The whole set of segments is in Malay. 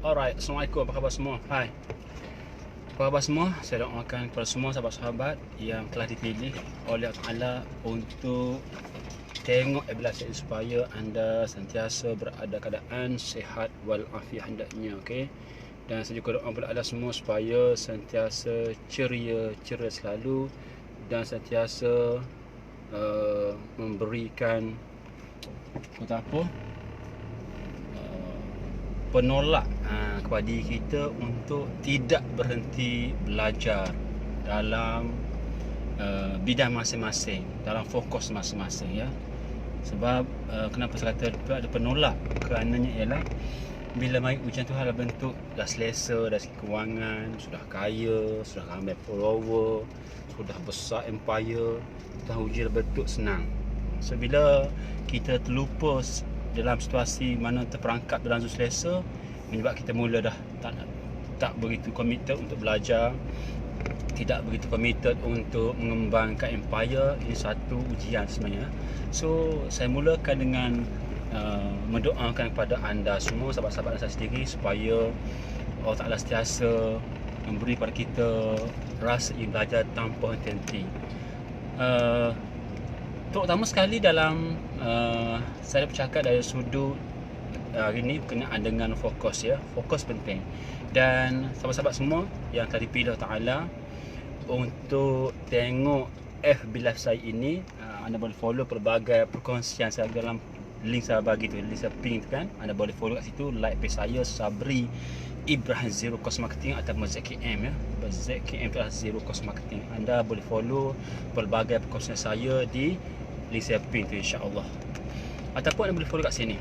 Alright, Assalamualaikum, apa khabar semua? Hai, apa khabar semua? Saya doakan kepada semua sahabat-sahabat yang telah dipilih oleh Allah Ta'ala untuk tengok ebilasi supaya anda sentiasa berada keadaan sihat walafiat hendaknya, okey? Dan saya juga doa kepada anda semua supaya sentiasa ceria selalu dan sentiasa memberikan kata apa? Penolak kepada diri kita untuk tidak berhenti belajar dalam bidang masing-masing, dalam fokus masing-masing, ya. Sebab kenapa saya kata ada penolak? Kerananya ialah bila mai ujian tu dalam bentuk dah selesa, dah segi kewangan, sudah kaya, sudah ramai follower, sudah besar empire, dah ujian bentuk senang. So bila kita terlupa dalam situasi mana terperangkap dalam zon selesa, menyebab kita mula dah tak begitu committed untuk belajar, tidak begitu committed untuk mengembangkan empire. Ini satu ujian sebenarnya. So saya mulakan dengan mendoakan kepada anda semua, sahabat-sahabat saya sendiri, supaya Allah Ta'ala sentiasa memberi kepada kita rasa ingin belajar tanpa henti-henti. Terutama sekali dalam saya bercakap dari sudut hari ini berkenaan dengan fokus, ya. Fokus penting. Dan sahabat-sahabat semua yang telah dipilih Allah Ta'ala untuk tengok FB Live saya ini, anda boleh follow pelbagai perkongsian saya dalam link saya bagi tu, link saya ping tu kan. Anda boleh follow kat situ, like page saya Sabri Ibrahim Zero Cost Marketing ataupun ZKM, ya. ZKM tu adalah Zero Cost Marketing. Anda boleh follow pelbagai perkongsian saya di link saya pin tu, insya-Allah. Ataupun anda boleh follow kat sini.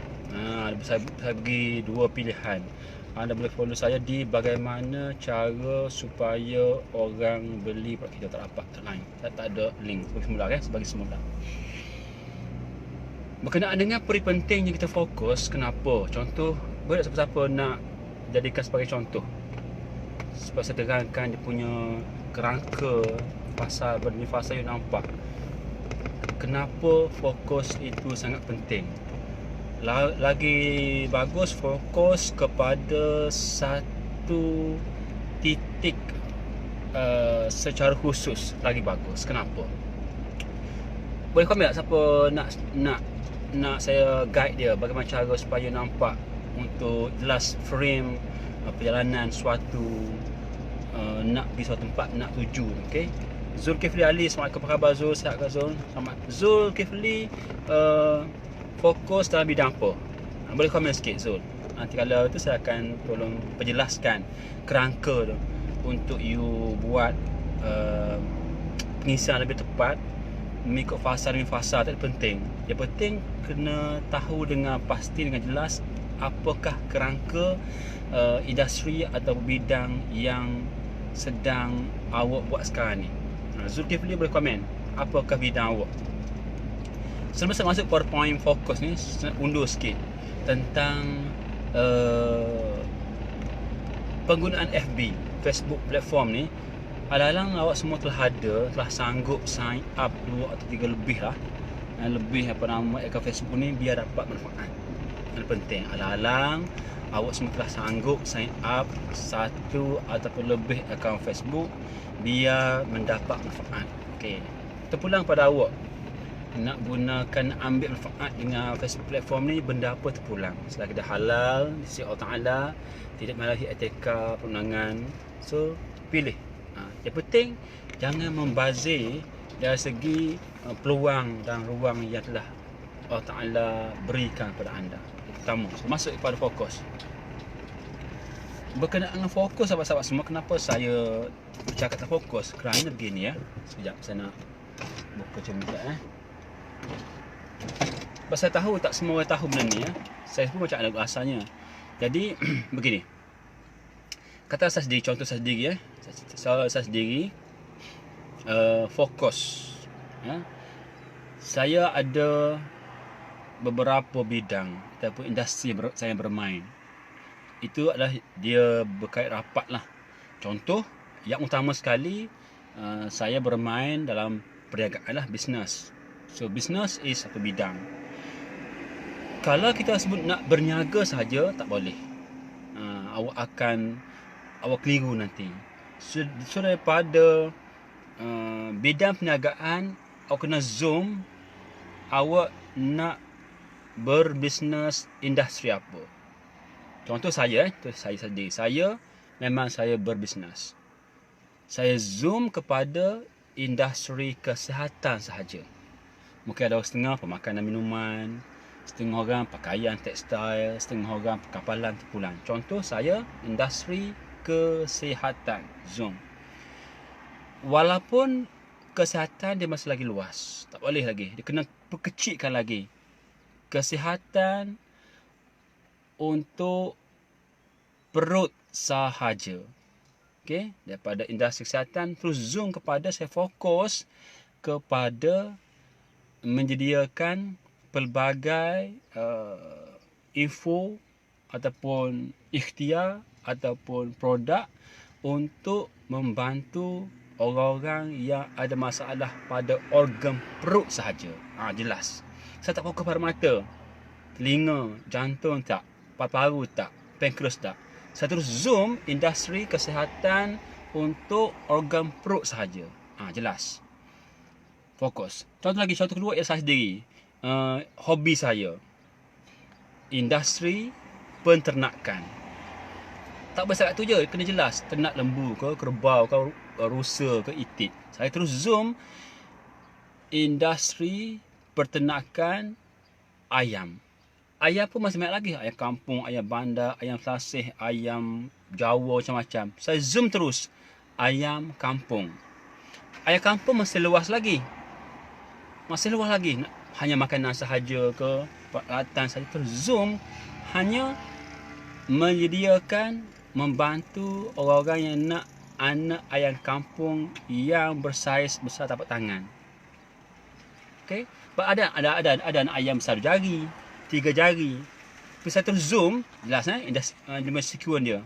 Saya bagi dua pilihan. Anda boleh follow saya di bagaimana cara supaya orang beli produk kita tak dapat lain. Saya tak ada link sebagai semula, kan? Sebagai semula. Berkenaan dengan peri pentingnya kita fokus, kenapa? Contoh, boleh siapa-siapa nak jadikan sebagai contoh. Sebab saya terangkan dia punya kerangka pasal benda fasa you nampak. Kenapa fokus itu sangat penting. Lagi bagus fokus kepada satu titik secara khusus, lagi bagus. Kenapa? Boleh komen tak siapa nak saya guide dia bagaimana cara supaya nampak untuk jelas frame perjalanan suatu nak pergi suatu tempat, nak tuju, okey? Zulkifli Ali, Assalamualaikum, apa khabar Zul? Sihat ke Zul? Selamat. Zulkifli fokus dalam bidang apa? Boleh komen sikit Zul. Nanti kalau tu saya akan tolong penjelaskan kerangka tu untuk you buat pengisian lebih tepat mengikut fasa demi fasa. Tak penting. Yang penting kena tahu dengan pasti, dengan jelas apakah kerangka industri atau bidang yang sedang awak buat sekarang ni. Zulkifli boleh komen apakah bidang awak. Sebelum saya masuk PowerPoint fokus ni, saya undur sikit tentang penggunaan FB, Facebook platform ni. Alang-alang awak semua telah sanggup sign up 2 atau 3 lebih lah, lebih akaun Facebook ni biar dapat manfaat. Yang penting, alang-alang awak semua telah sanggup sign up 1 ataupun lebih akaun Facebook biar mendapat manfaat. Okey, terpulang pada awak nak gunakan, ambil manfaat dengan Facebook platform ni. Benda apa terpulang selagi dah halal di sisi Allah Ta'ala, tidak melalui etika perundangan. So pilih. Yang penting jangan membazir dari segi peluang dan ruang yang telah Allah Ta'ala berikan kepada anda. Pertama, so, masuk kepada fokus. Berkenaan dengan fokus, sahabat-sahabat semua, kenapa saya bercakap tentang fokus? Kerana begini, ya. Sekejap saya nak buka cermin. Sebab saya tahu tak semua orang tahu benda ni, ya. Saya pun macam ada rasanya. Jadi begini. Kata saya sendiri, contoh saya sendiri, ya. Saya sendiri fokus, ya. Saya ada beberapa bidang ataupun industri saya bermain. Itu adalah dia berkait rapat lah. Contoh yang utama sekali, saya bermain dalam perniagaan lah, bisnes. So business is satu bidang. Kalau kita sebut nak berniaga saja, tak boleh. awak keliru nanti. So daripada bidang perniagaan, awak kena zoom awak nak berbisnes industri apa. Contoh saya sendiri. Saya memang berbisnes. Saya zoom kepada industri kesihatan sahaja. Mungkin ada setengah pemakanan minuman, setengah orang pakaian tekstil, setengah orang kapalan terpulang. Contoh saya industri kesihatan, zoom. Walaupun kesihatan dia masih lagi luas, tak boleh lagi, dia kena perkecilkan lagi. Kesihatan untuk perut sahaja. Okey, daripada industri kesihatan terus zoom kepada, saya fokus kepada menyediakan pelbagai info ataupun ikhtiar ataupun produk untuk membantu orang-orang yang ada masalah pada organ perut sahaja. Jelas. Saya tak fokus pada mata, telinga, jantung tak, paru-paru tak, pankreas tak. Saya terus zoom industri kesihatan untuk organ perut sahaja. Jelas. Fokus. Contoh kedua ialah saya sendiri. Hobi saya. Industri penternakan. Tak bersarat tu je, kena jelas. Ternak lembu ke, kerbau ke, rusa ke, itik. Saya terus zoom industri peternakan ayam. Ayam pun masih banyak lagi. Ayam kampung, ayam bandar, ayam sasih, ayam Jawa, macam-macam. Saya zoom terus ayam kampung. Ayam kampung masih luas lagi. Hanya makanan sahaja ke, peralatan sahaja. Terus zoom hanya menyediakan, membantu orang-orang yang nak anak ayam kampung yang bersaiz besar tapak tangan. Okey, ada anak ayam besar jari, 3 jari. Tapi saya terus zoom, jelas dia sequence dia.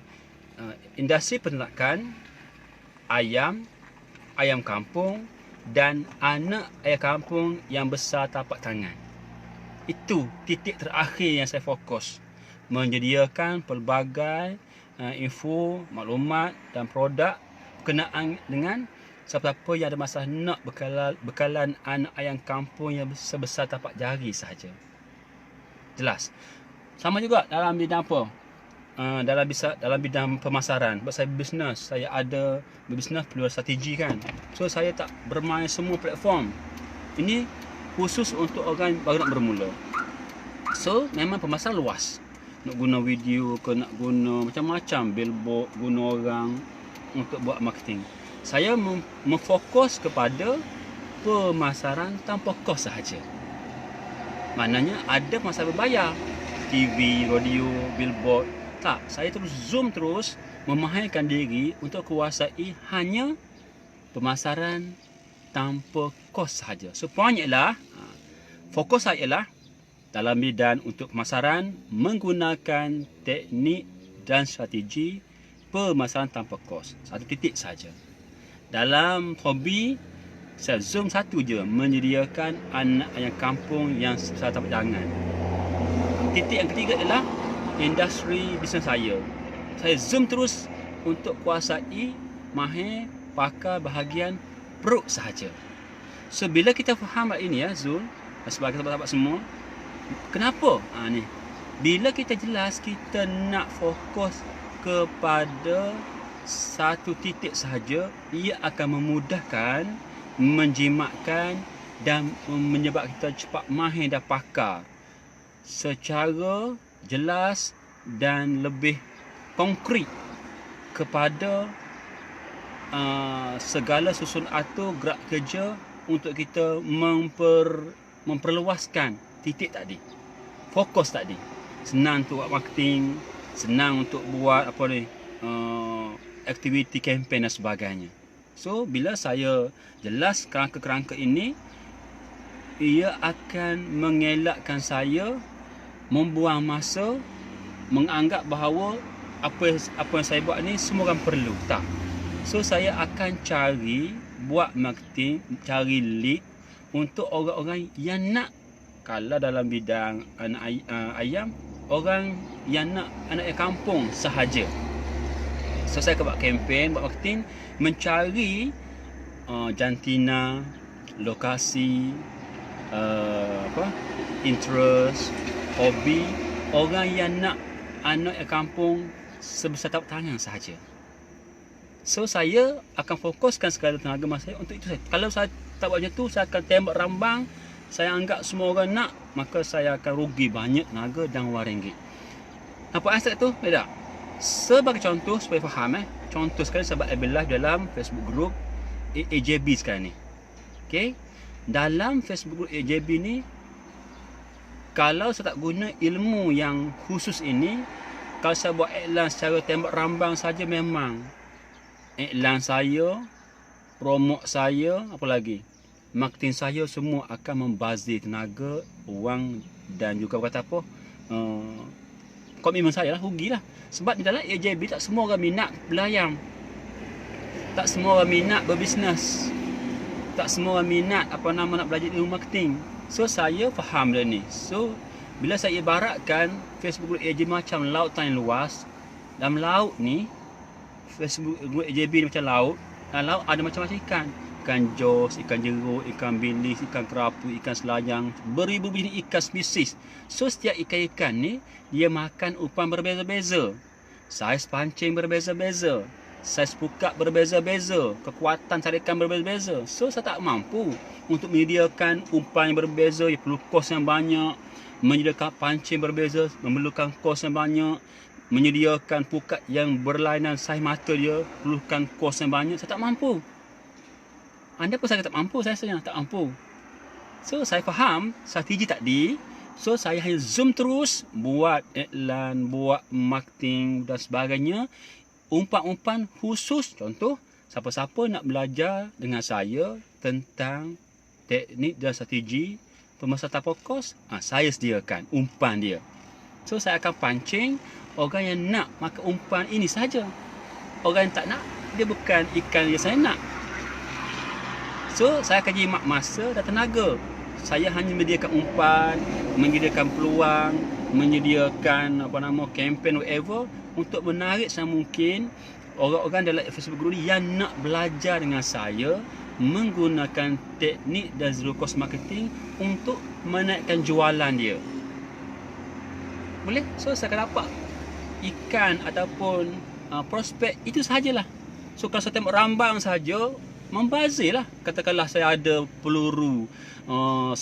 Industri peternakan ayam kampung dan anak ayam kampung yang besar tapak tangan. Itu titik terakhir yang saya fokus. Menyediakan pelbagai info, maklumat dan produk berkenaan dengan siapa-siapa yang ada masalah nak bekalan anak ayam kampung yang sebesar tapak jari sahaja. Jelas. Sama juga dalam bidang apa? Dalam bidang pemasaran. Sebab saya berbisnes, saya ada berbisnes perlu strategi kan. So saya tak bermain semua platform. Ini khusus untuk orang baru nak bermula. So memang pemasaran luas. Nak guna video ke, nak guna macam-macam, billboard, guna orang untuk buat marketing. Saya memfokus kepada pemasaran tanpa kos sahaja. Maknanya ada pemasaran berbayar, TV, radio, billboard. Tak, saya terus zoom terus memahalkan diri untuk kuasai hanya pemasaran tanpa kos sahaja. So poinnya ialah, fokus saya ialah dalam bidang untuk pemasaran menggunakan teknik dan strategi pemasaran tanpa kos. Satu titik saja. Dalam hobi, saya zoom satu je, menyediakan anak ayam kampung yang sebesar tapak tangan. Titik yang ketiga adalah industri bisnes saya. Saya zoom terus untuk kuasai mahir pakar bahagian perut sahaja. So bila kita faham hal ini Zul, sebagai sahabat-sahabat semua, kenapa? Ni. Bila kita jelas kita nak fokus kepada satu titik sahaja, ia akan memudahkan, menjimatkan dan menyebabkan kita cepat mahir dan pakar secara jelas dan lebih konkret kepada segala susun atur gerak kerja untuk kita memperluaskan titik tadi, fokus tadi. Senang untuk buat marketing, senang untuk buat aktiviti kempen dan sebagainya. So bila saya jelas kerangka-kerangka ini, ia akan mengelakkan saya membuang masa menganggap bahawa apa yang saya buat ni semua orang perlu. Tak. So saya akan buat marketing, cari lead untuk orang-orang yang nak. Kalau dalam bidang ayam, orang yang nak anak kampung sahaja. So saya buat kempen, buat marketing, mencari jantina, lokasi, interest, hobi orang yang nak anak kampung sebesar tapak tangan sahaja. So saya akan fokuskan segala tenaga masa saya untuk itu saja. Kalau saya tak buat macam tu, saya akan tembak rambang, saya anggap semua orang nak, maka saya akan rugi banyak tenaga dan wang ringgit. Nampak aspek tu? Tak? Sebagai contoh supaya faham contoh sekali saya buat live dalam Facebook group AJB sekarang ni. Okey. Dalam Facebook group AJB ni, kalau saya tak guna ilmu yang khusus ini, kalau saya buat iklan secara tembak rambang saja, memang iklan saya, promote saya, apa lagi, marketing saya semua akan membazir tenaga, wang dan juga kata apa, komitmen saya lah, rugilah. Sebab di dalam AJB tak semua orang minat belayang, tak semua orang minat berbisnes, tak semua orang minat nak belajar ilmu marketing. So saya faham dah ni. So bila saya ibaratkan Facebook group AJB macam lautan yang luas, dalam laut ni Facebook group AJB ni macam laut. Dalam laut ada macam-macam ikan. Ikan jos, ikan jeruk, ikan bilis, ikan kerapu, ikan selayang, beribu jenis ikan spesies. So setiap ikan-ikan ni dia makan umpan berbeza-beza, saiz pancing berbeza-beza, saiz pukak berbeza-beza, kekuatan tarikan berbeza-beza. So saya tak mampu untuk menyediakan umpan yang berbeza, ia perlu kos yang banyak, menyediakan pancing berbeza memerlukan kos yang banyak, menyediakan pukat yang berlainan saiz mata dia perlukan kos yang banyak. Saya tak mampu. Anda pun saya tak mampu, saya rasa tak mampu. So saya faham strategi tadi. So saya hanya zoom terus, buat iklan, buat marketing dan sebagainya, umpan-umpan khusus. Contoh, siapa-siapa nak belajar dengan saya tentang teknik dan strategi pemasaran fokus, saya sediakan umpan dia. So saya akan pancing orang yang nak makan umpan ini saja. Orang yang tak nak, dia bukan ikan yang saya nak. So saya akan jimat masa dan tenaga. Saya hanya menyediakan umpan, menyediakan peluang, menyediakan kempen whatever untuk menarik semungkin orang-orang dalam Facebook group yang nak belajar dengan saya menggunakan teknik dan zero cost marketing untuk menaikkan jualan dia. Boleh? So saya akan dapat ikan ataupun prospek itu sahajalah. So kalau saya tembak rambang saja, membazir lah. Katakanlah saya ada peluru 100.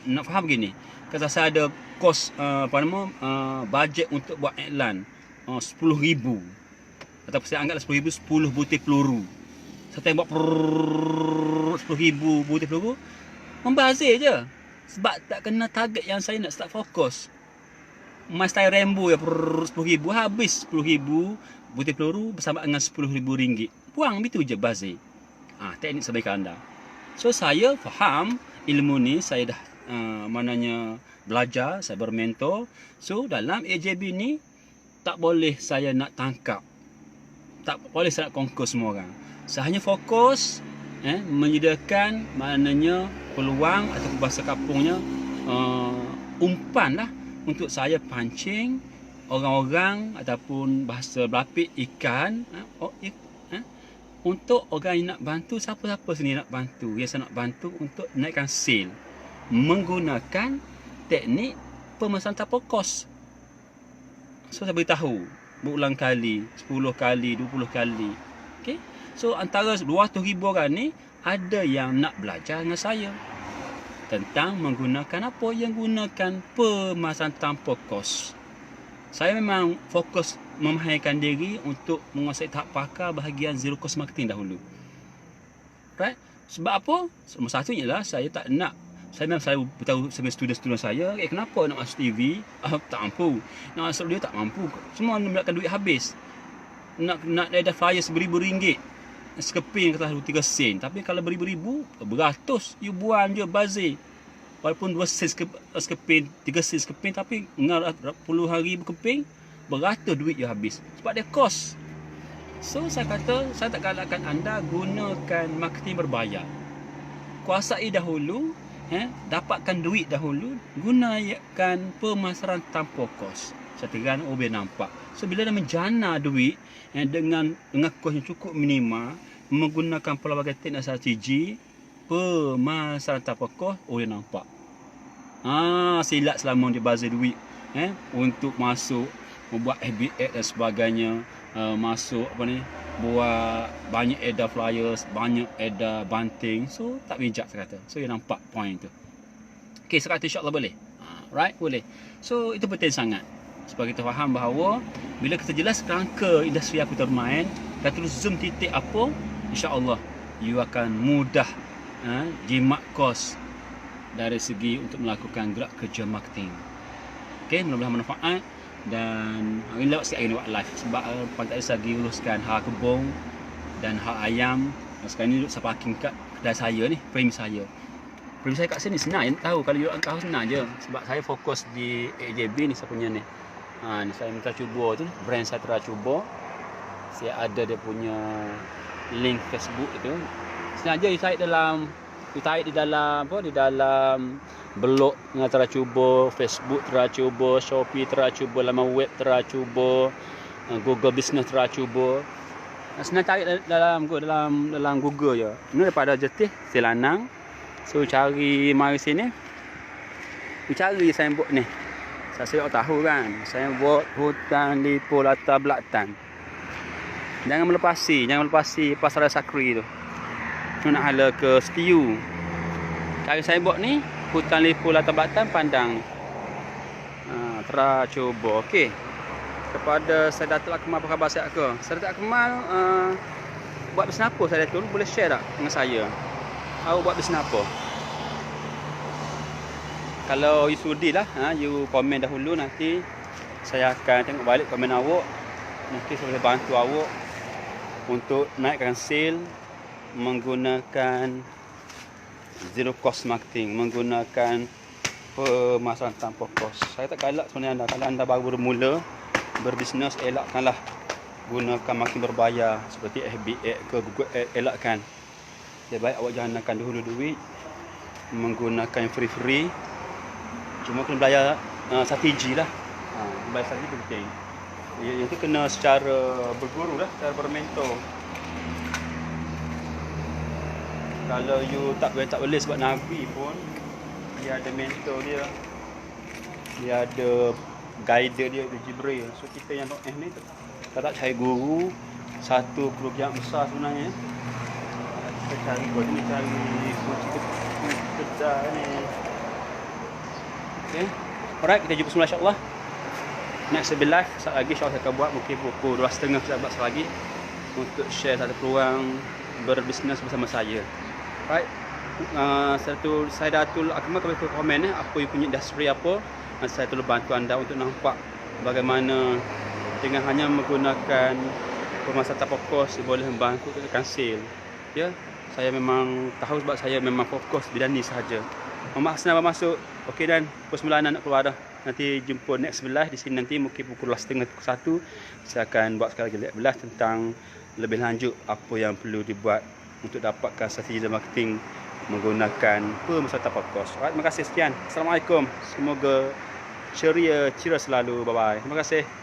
Nak faham begini. Kata saya ada kos bajet untuk buat iklan 10,000. Ataupun saya anggaplah 10,000 10 butir peluru. Saya tembak 10,000 butir peluru, membazir je. Sebab tak kena target yang saya nak start fokus. Mas style Rambo ya 10,000, habis 10,000 butir peluru bersama dengan RM10,000. Buang begitu je bazir. Teknik sebaik anda. So saya faham ilmu ni, saya dah belajar, saya bermentor. So dalam AJB ni tak boleh saya nak tangkap, tak boleh saya nak conquer semua orang. Saya hanya fokus menyediakan peluang atau bahasa kampungnya umpan lah untuk saya pancing orang-orang ataupun bahasa berlapik ikan untuk orang yang nak bantu. Siapa-siapa sini nak bantu, yang saya nak bantu untuk naikkan sale menggunakan teknik pemasaran tanpa kos. So saya beritahu berulang kali, 10 kali, 20 kali. Okay? So antara 200,000 orang ni ada yang nak belajar dengan saya tentang menggunakan apa, yang gunakan pemasaran tanpa kos. Saya memang fokus memahirkan diri untuk menguasai tahap pakar bahagian zero cost marketing dahulu. Right? Sebab apa? Nombor satu ialah saya tak nak, saya memang selalu beritahu sama student-student saya, kenapa nak masuk TV? Tak mampu. Nak masuk dia tak mampu. Semua menggunakan duit habis. Nak ada flyer RM1,000. Sekeping kata 3 sen. Tapi kalau beribu-ribu, beratus, you buang je bazir. Walaupun 2 sen sekeping, 3 sen sekeping, tapi puluhan ribu keping, beratus duit je habis. Sebab dia kos. So saya kata, saya tak galakkan anda gunakan marketing berbayar. Kuasai dahulu dapatkan duit dahulu, gunakan pemasaran tanpa kos. Seterang boleh nampak. So bila dah menjana duit dengan kos yang cukup minima, menggunakan pelbagai teknik strategi pemasaran tanpa kos, boleh nampak. Silat selama dia bazir duit untuk masuk membuat FBA dan sebagainya, masuk buat banyak edar flyers, banyak edar banting. So tak bijak saya kata. So dia nampak point tu. Okey, saya kata insya-Allah boleh. Right, boleh. So itu penting sangat supaya kita faham bahawa bila kita jelas kerangka industri apa kita bermain dan terus zoom titik apa, insya-Allah you akan mudah jimat kos dari segi untuk melakukan gerak kerja marketing. Okey, mudah-mudahan manfaat. Dan hari ni lewat sikit hari ni buat live sebab pantai lagi uruskan hak kebun dan hak ayam. Sekarang ni duduk saya parking kat kedai saya ni, frame saya. Frame saya kat sini senang je tahu, kalau duduk kat senang je sebab saya fokus di AJB ni saya punya ni. Ni saya minta cuba tu, brand saya telah cuba. Saya ada dia punya link Facebook itu. Senang je you tarik di dalam di dalam blog yang telah cuba, Facebook telah cuba, Shopee telah cuba, laman web telah cuba, Google Business telah cuba. Senang cari dalam Google je. Ini daripada Jetih Selanang. So cari mari sini. Cari signboard ni. Saya tahu kan, signboard hutan lipo latar belakang. Jangan melepasi pasar Sakri tu. Nak hala ke Setiu. Cari signboard ni, hutan lipo latar belakang pandang. Tera cuba. Okey. Kepada saya Datuk Akmal, apa khabar sihat ke? Saya Datuk Akmal buat bisnes apa saya Datuk? Boleh share tak dengan saya? Awak buat bisnes apa? Kalau you sudi lah, you komen dahulu, nanti saya akan tengok balik komen awak. Mungkin saya boleh bantu awak untuk naikkan sale menggunakan zero cost marketing, menggunakan pemasaran tanpa kos. Saya tak galak sebenarnya anda. Kalau anda baru bermula berbisnes, elakkanlah gunakan marketing berbayar seperti FBA ke Google Ads, elakkan. Lebih baik awak jangankan dahulu duit menggunakan yang free. Cuma kena belajar strategi lah. Belajar strategi penting. Yang tu kena secara berguru lah, secara bermentor. Kalau you tak boleh sebab Nabi pun dia ada mentor dia. Dia ada guide dia, Jibril. So kita yang ni kita tak cari guru, satu kerugian besar sebenarnya. Kita cari guru ni, cari kunci kedai ni. Okay. Alright, kita jumpa semula insya-Allah. Next live sekejap lagi insya-Allah saya akan buat mungkin pukul 2.30 kita buat lagi untuk share satu peluang berbisnes bersama saya. Right. Saya Datul Akmal, kalau komen apa you punya industri apa, saya tolong bantu anda untuk nampak bagaimana dengan hanya menggunakan pemasaran tanpa kos boleh membantu tekan sale. Ya, saya memang tahu sebab saya memang fokus bidang ni sahaja. Senang masuk. Okey dan persembilan nak keluar dah. Nanti jumpa next live di sini nanti mungkin pukul 2.30 pukul 1. Saya akan buat sekali lagi live tentang lebih lanjut apa yang perlu dibuat untuk dapatkan strategi marketing menggunakan pemasaran tanpa kos. Alright, terima kasih sekian. Assalamualaikum. Semoga ceria selalu. Bye bye. Terima kasih.